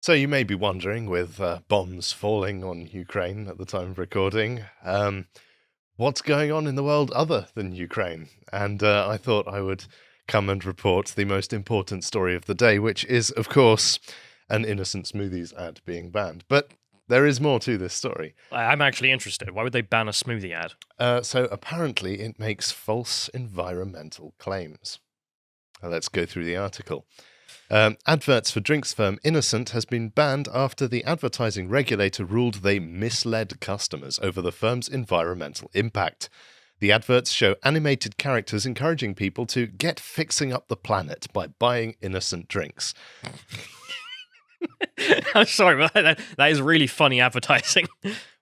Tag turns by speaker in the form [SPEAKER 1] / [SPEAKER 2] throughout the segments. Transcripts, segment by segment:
[SPEAKER 1] So you may be wondering, with bombs falling on Ukraine at the time of recording, what's going on in the world other than Ukraine? And I thought I would come and report the most important story of the day, which is, of course, an innocent smoothies ad being banned. But there is more to this story.
[SPEAKER 2] I'm actually interested. Why would they ban a smoothie ad?
[SPEAKER 1] So apparently it makes false environmental claims. Let's go through the article. Adverts for drinks firm Innocent has been banned after the advertising regulator ruled they misled customers over the firm's environmental impact. The adverts show animated characters encouraging people to get fixing up the planet by buying innocent drinks.
[SPEAKER 2] I'm sorry, but that is really funny advertising.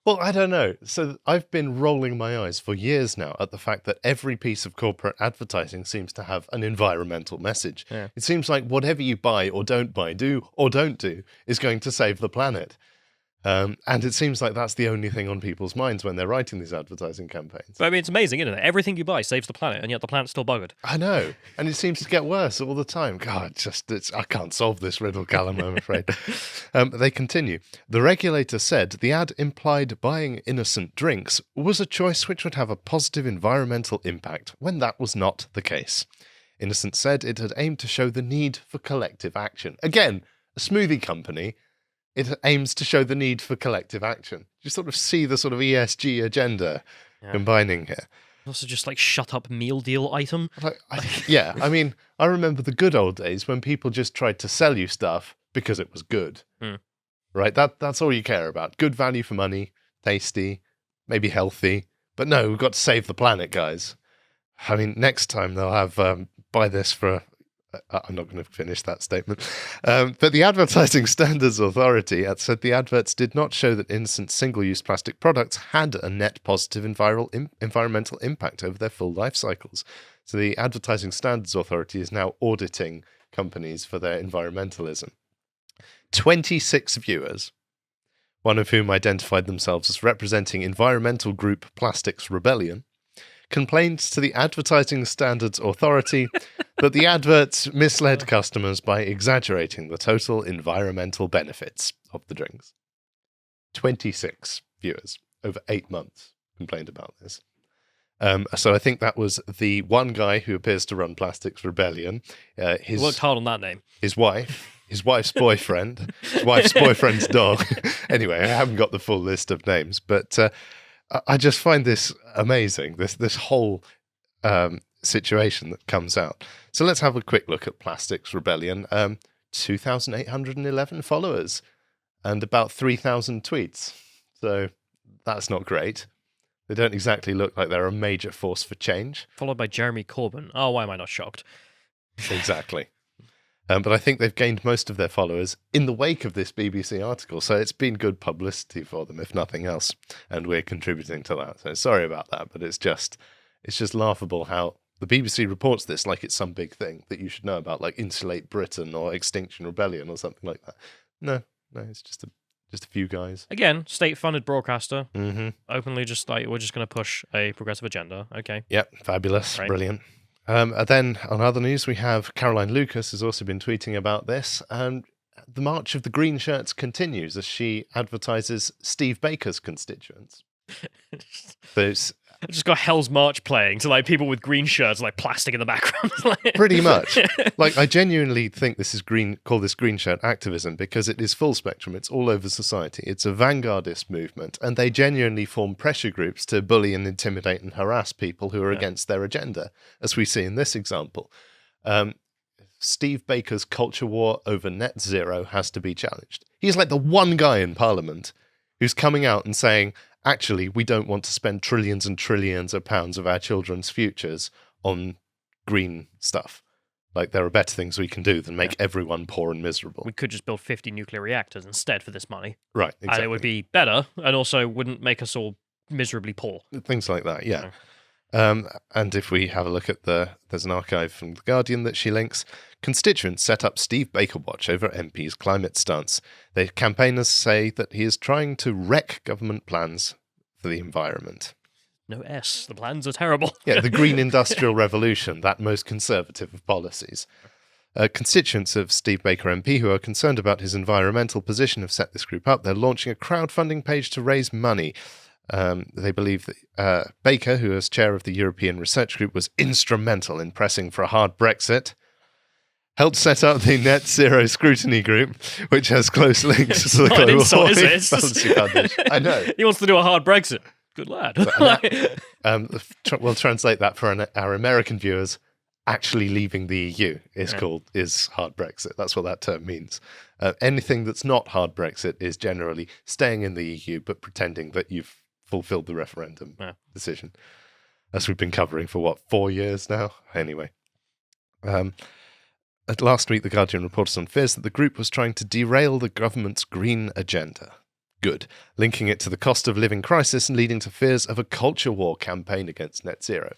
[SPEAKER 1] Well, I don't know. So I've been rolling my eyes for years now at the fact that every piece of corporate advertising seems to have an environmental message.
[SPEAKER 2] Yeah.
[SPEAKER 1] It seems like whatever you buy or don't buy, do or don't do, is going to save the planet. And it seems like that's the only thing on people's minds when they're writing these advertising campaigns.
[SPEAKER 2] But I mean, it's amazing, isn't it? Everything you buy saves the planet, and yet the planet's still buggered.
[SPEAKER 1] I know. And it seems to get worse all the time. God, I can't solve this riddle, Callum, I'm afraid. They continue. The regulator said the ad implied buying innocent drinks was a choice which would have a positive environmental impact when that was not the case. Innocent said it had aimed to show the need for collective action. Again, a smoothie company. It aims to show the need for collective action. You sort of see the sort of ESG agenda combining here.
[SPEAKER 2] Also just like shut up meal deal item.
[SPEAKER 1] I mean, I remember the good old days when people just tried to sell you stuff because it was good. Right? That's all you care about. Good value for money, tasty, maybe healthy. But no, we've got to save the planet, guys. I mean, next time they'll have buy this for... I'm not going to finish that statement. But the Advertising Standards Authority had said the adverts did not show that innocent single-use plastic products had a net positive environmental impact over their full life cycles. So the Advertising Standards Authority is now auditing companies for their environmentalism. 26 viewers, one of whom identified themselves as representing environmental group Plastics Rebellion, complained to the Advertising Standards Authority that the adverts misled customers by exaggerating the total environmental benefits of the drinks. 26 viewers over 8 months complained about this. So I think that was the one guy who appears to run Plastics Rebellion.
[SPEAKER 2] He worked hard on that name.
[SPEAKER 1] His wife's boyfriend, his wife's boyfriend's dog. Anyway, I haven't got the full list of names, but... I just find this amazing, this whole situation that comes out. So let's have a quick look at Plastics Rebellion. 2,811 followers and about 3,000 tweets. So that's not great. They don't exactly look like they're a major force for change.
[SPEAKER 2] Followed by Jeremy Corbyn. Oh, why am I not shocked?
[SPEAKER 1] Exactly. But I think they've gained most of their followers in the wake of this BBC article, so it's been good publicity for them, if nothing else, and we're contributing to that. So sorry about that, but it's just laughable how the BBC reports this like it's some big thing that you should know about, like Insulate Britain or Extinction Rebellion or something like that. No, it's just a few guys.
[SPEAKER 2] Again, state-funded broadcaster,
[SPEAKER 1] Mm-hmm.
[SPEAKER 2] just like, we're just going to push a progressive agenda. Okay.
[SPEAKER 1] Yep, fabulous,
[SPEAKER 2] Right.
[SPEAKER 1] Brilliant. And then on other news, we have Caroline Lucas has also been tweeting about this, and the march of the Greenshirts continues as she advertises Steve Baker's constituents. Those
[SPEAKER 2] I've just got Hell's March playing to like people with green shirts, like plastic in the background.
[SPEAKER 1] pretty much. Like, I genuinely think this is call this green shirt activism because it is full spectrum. It's all over society. It's a vanguardist movement, and they genuinely form pressure groups to bully and intimidate and harass people who are against their agenda, as we see in this example. Steve Baker's culture war over net zero has to be challenged. He's like the one guy in Parliament who's coming out and saying, actually, we don't want to spend trillions and trillions of pounds of our children's futures on green stuff. Like, there are better things we can do than make everyone poor and miserable.
[SPEAKER 2] We could just build 50 nuclear reactors instead for this money.
[SPEAKER 1] Right, exactly.
[SPEAKER 2] And it would be better, and also wouldn't make us all miserably poor.
[SPEAKER 1] Things like that, yeah. And if we have a look at there's an archive from The Guardian that she links. Constituents set up Steve Baker Watch over MP's climate stance. The campaigners say that he is trying to wreck government plans for the environment.
[SPEAKER 2] No S. The plans are terrible.
[SPEAKER 1] Yeah, the Green Industrial Revolution, that most conservative of policies. Constituents of Steve Baker MP who are concerned about his environmental position have set this group up. They're launching a crowdfunding page to raise money. They believe that Baker, who as chair of the European Research Group, was instrumental in pressing for a hard Brexit, helped set up the Net Zero Scrutiny Group, which has close links to the
[SPEAKER 2] What an
[SPEAKER 1] Global
[SPEAKER 2] insult, is
[SPEAKER 1] Warming
[SPEAKER 2] it?
[SPEAKER 1] Policy Foundation. I know.
[SPEAKER 2] He wants to do a hard Brexit. Good lad.
[SPEAKER 1] We'll translate that for our American viewers. Actually leaving the EU is hard Brexit. That's what that term means. Anything that's not hard Brexit is generally staying in the EU but pretending that you've fulfilled the referendum decision. As we've been covering for 4 years now? Anyway. Last week, The Guardian reported on fears that the group was trying to derail the government's green agenda. Good. Linking it to the cost of living crisis and leading to fears of a culture war campaign against net zero.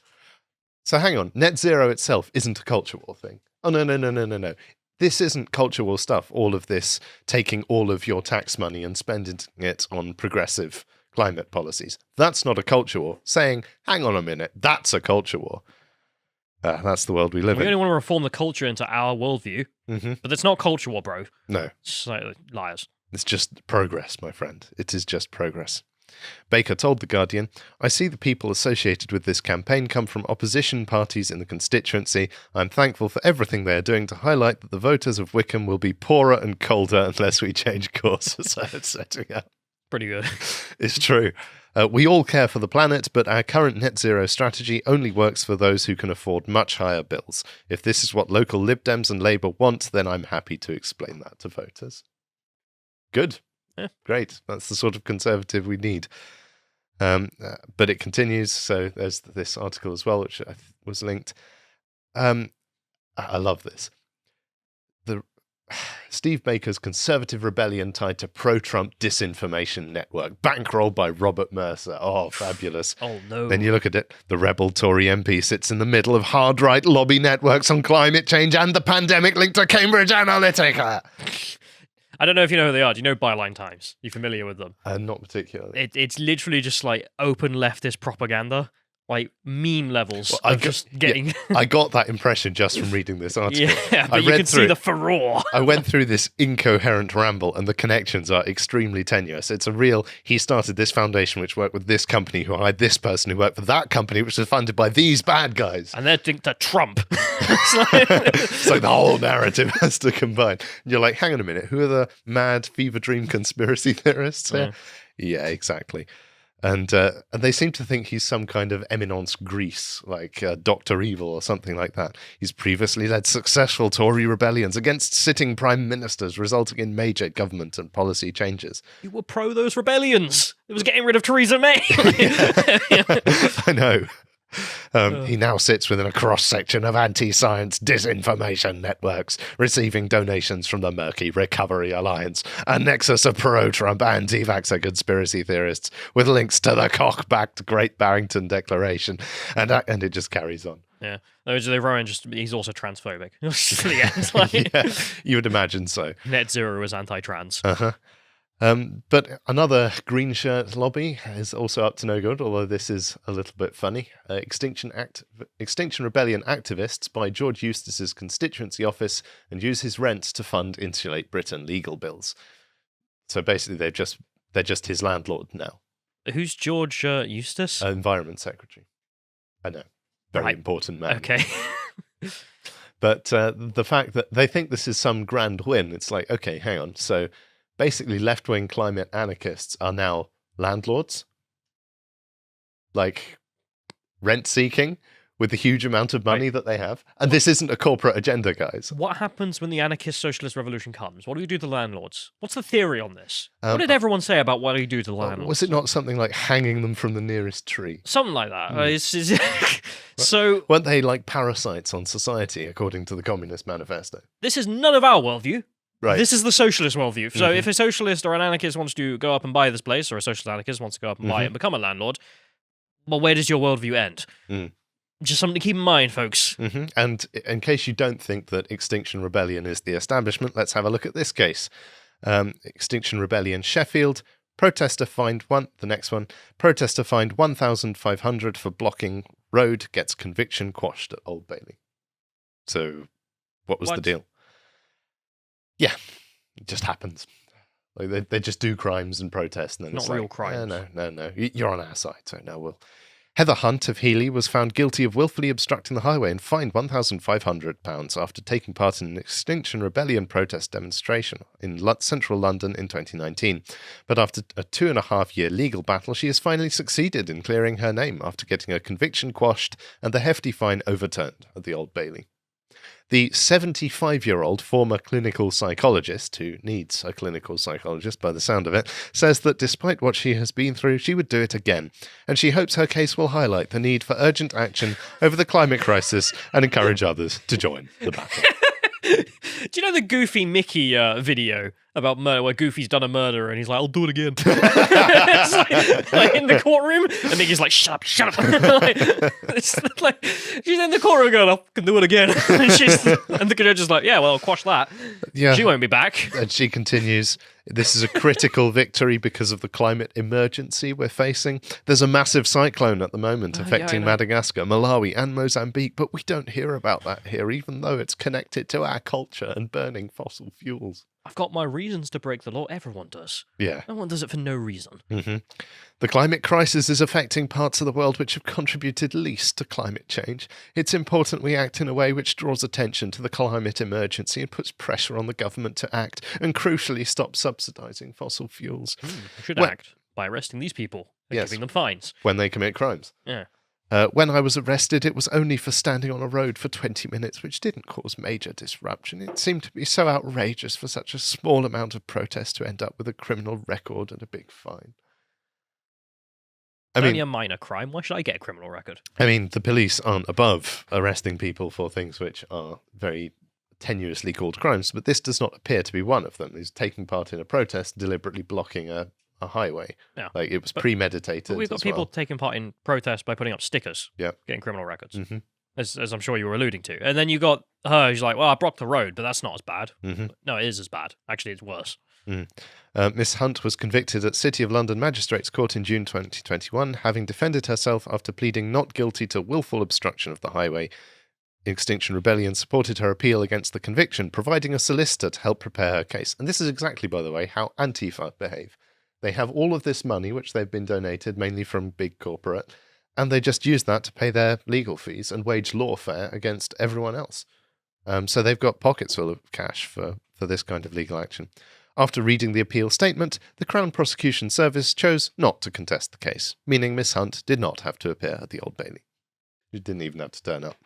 [SPEAKER 1] So hang on, net zero itself isn't a culture war thing. Oh, no. This isn't culture war stuff, all of this taking all of your tax money and spending it on progressive climate policies. That's not a culture war. Saying, hang on a minute, that's a culture war. That's the world we live in.
[SPEAKER 2] We only want to reform the culture into our worldview, but it's not culture war, bro.
[SPEAKER 1] No.
[SPEAKER 2] It's like liars.
[SPEAKER 1] It's just progress, my friend. It is just progress. Baker told The Guardian, I see the people associated with this campaign come from opposition parties in the constituency. I'm thankful for everything they are doing to highlight that the voters of Wickham will be poorer and colder unless we change course, as I was setting out.
[SPEAKER 2] Pretty good.
[SPEAKER 1] It's true. We all care for the planet, but our current net zero strategy only works for those who can afford much higher bills. If this is what local Lib Dems and Labour want, then I'm happy to explain that to voters. Good.
[SPEAKER 2] Yeah. Great.
[SPEAKER 1] That's the sort of Conservative we need. But it continues. So there's this article as well, which was linked. I love this. Steve Baker's Conservative rebellion tied to pro-Trump disinformation network, bankrolled by Robert Mercer. Oh, fabulous.
[SPEAKER 2] Oh, no.
[SPEAKER 1] Then you look at it, the rebel Tory MP sits in the middle of hard-right lobby networks on climate change and the pandemic linked to Cambridge Analytica.
[SPEAKER 2] I don't know if you know who they are. Do you know Byline Times? You familiar with them?
[SPEAKER 1] Not particularly.
[SPEAKER 2] It's literally just like open leftist propaganda. Like meme levels getting...
[SPEAKER 1] I got that impression just from reading this article.
[SPEAKER 2] Yeah, but you can see the furore.
[SPEAKER 1] I went through this incoherent ramble and the connections are extremely tenuous. It's a real, he started this foundation which worked with this company who hired this person who worked for that company which was funded by these bad guys.
[SPEAKER 2] And they're linked to Trump.
[SPEAKER 1] It's like the whole narrative has to combine. And you're like, hang on a minute, who are the mad fever dream conspiracy theorists here? Yeah, exactly. And they seem to think he's some kind of eminence grise, like Dr. Evil or something like that. He's previously led successful Tory rebellions against sitting prime ministers, resulting in major government and policy changes.
[SPEAKER 2] You were pro those rebellions. It was getting rid of Theresa May.
[SPEAKER 1] I know. He now sits within a cross-section of anti-science disinformation networks, receiving donations from the murky Recovery Alliance, a nexus of pro-Trump anti-vaxxer conspiracy theorists with links to the cock-backed Great Barrington Declaration, and it just carries on.
[SPEAKER 2] Yeah, he's also transphobic.
[SPEAKER 1] Yeah, you would imagine so.
[SPEAKER 2] Net zero is anti-trans.
[SPEAKER 1] But another green shirt lobby is also up to no good, although this is a little bit funny. Extinction Rebellion activists buy George Eustace's constituency office and use his rent to fund Insulate Britain legal bills. So basically they're just his landlord now.
[SPEAKER 2] Who's George Eustace?
[SPEAKER 1] Environment Secretary. I know. Very important man.
[SPEAKER 2] Okay.
[SPEAKER 1] But the fact that they think this is some grand win, it's like, okay, hang on. So basically, left-wing climate anarchists are now landlords, like rent-seeking with the huge amount of money that they have. And this isn't a corporate agenda, guys.
[SPEAKER 2] What happens when the anarchist socialist revolution comes? What do we do to landlords? What's the theory on this? What did everyone say about what do you do to landlords?
[SPEAKER 1] Was it not something like hanging them from the nearest tree?
[SPEAKER 2] Something like that. So
[SPEAKER 1] weren't they like parasites on society, according to the Communist Manifesto?
[SPEAKER 2] This is none of our worldview.
[SPEAKER 1] Right.
[SPEAKER 2] This is the socialist worldview. So if a socialist or an anarchist wants to go up and buy this place, or a socialist anarchist wants to go up and buy it and become a landlord, well, where does your worldview end? Just something to keep in mind, folks.
[SPEAKER 1] And in case you don't think that Extinction Rebellion is the establishment, let's have a look at this case. Extinction Rebellion Sheffield, protester fined protester fined 1,500 for blocking road, gets conviction quashed at Old Bailey. So What was the deal? Yeah, it just happens. Like they just do crimes and protest, and then
[SPEAKER 2] Not real crimes.
[SPEAKER 1] No. You're on our side, so no, we'll. Heather Hunt of Healy was found guilty of willfully obstructing the highway and fined £1,500 after taking part in an Extinction Rebellion protest demonstration in central London in 2019. But after a 2.5-year legal battle, she has finally succeeded in clearing her name after getting her conviction quashed and the hefty fine overturned at the Old Bailey. The 75-year-old former clinical psychologist, who needs a clinical psychologist by the sound of it, says that despite what she has been through, she would do it again, and she hopes her case will highlight the need for urgent action over the climate crisis and encourage others to join the battle.
[SPEAKER 2] Do you know the Goofy Mickey video about murder, where Goofy's done a murder and he's like, I'll do it again. It's like in the courtroom, and Mickey's like, shut up. It's like, she's in the courtroom going, I can do it again. And the judge is like, yeah, well, I'll quash that. Yeah. She won't be back.
[SPEAKER 1] And she continues, this is a critical victory because of the climate emergency we're facing. There's a massive cyclone at the moment affecting Madagascar, Malawi, and Mozambique, but we don't hear about that here, even though it's connected to our culture and burning fossil fuels.
[SPEAKER 2] I've got my reasons to break the law. Everyone does.
[SPEAKER 1] Yeah.
[SPEAKER 2] No one does it for no reason.
[SPEAKER 1] Mm-hmm. The climate crisis is affecting parts of the world which have contributed least to climate change. It's important we act in a way which draws attention to the climate emergency and puts pressure on the government to act, and crucially stop subsidising fossil fuels.
[SPEAKER 2] We should act by arresting these people and giving them fines.
[SPEAKER 1] When they commit crimes.
[SPEAKER 2] Yeah.
[SPEAKER 1] When I was arrested, it was only for standing on a road for 20 minutes, which didn't cause major disruption. It seemed to be so outrageous for such a small amount of protest to end up with a criminal record and a big fine.
[SPEAKER 2] Only a minor crime. Why should I get a criminal record?
[SPEAKER 1] I mean, the police aren't above arresting people for things which are very tenuously called crimes, but this does not appear to be one of them. He's taking part in a protest, deliberately blocking a highway. Yeah. Like, it was premeditated.
[SPEAKER 2] But we've got people taking part in protests by putting up stickers, getting criminal records, as I'm sure you were alluding to. And then you got her, who's like, well, I blocked the road, but that's not as bad. No, it is as bad. Actually, it's worse.
[SPEAKER 1] Miss Hunt was convicted at City of London Magistrates Court in June 2021, having defended herself after pleading not guilty to willful obstruction of the highway. Extinction Rebellion supported her appeal against the conviction, providing a solicitor to help prepare her case. And this is exactly, by the way, how Antifa behave. They have all of this money, which they've been donated, mainly from big corporate, and they just use that to pay their legal fees and wage lawfare against everyone else. So they've got pockets full of cash for this kind of legal action. After reading the appeal statement, the Crown Prosecution Service chose not to contest the case, meaning Miss Hunt did not have to appear at the Old Bailey. She didn't even have to turn up.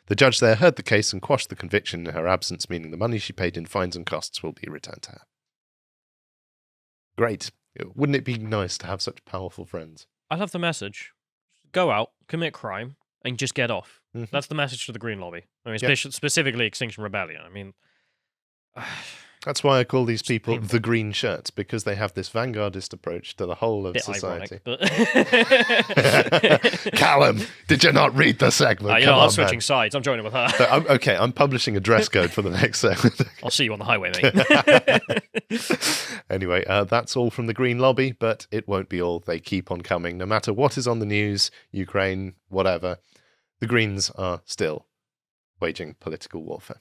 [SPEAKER 1] The judge there heard the case and quashed the conviction in her absence, meaning the money she paid in fines and costs will be returned to her. Great. Wouldn't it be nice to have such powerful friends?
[SPEAKER 2] I love the message. Go out, commit crime, and just get off. That's the message to the Green Lobby. I mean, specifically Extinction Rebellion. I mean...
[SPEAKER 1] That's why I call these people the Greenshirts, because they have this vanguardist approach to the whole of society.
[SPEAKER 2] Ironic,
[SPEAKER 1] Callum, did you not read the segment?
[SPEAKER 2] I'm switching sides. I'm joining with her.
[SPEAKER 1] I'm publishing a dress code for the next segment.
[SPEAKER 2] I'll see you on the highway, mate.
[SPEAKER 1] Anyway, that's all from the Green Lobby, but it won't be all. They keep on coming. No matter what is on the news, Ukraine, whatever, the Greens are still waging political warfare.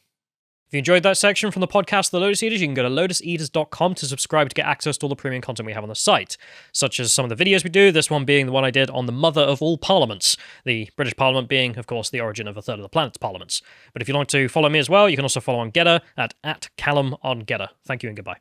[SPEAKER 2] If you enjoyed that section from the podcast, The Lotus Eaters, you can go to lotuseaters.com to subscribe to get access to all the premium content we have on the site, such as some of the videos we do, this one being the one I did on the mother of all parliaments, the British Parliament being, of course, the origin of a third of the planet's parliaments. But if you'd like to follow me as well, you can also follow on Getter at Callum on Getter. Thank you and goodbye.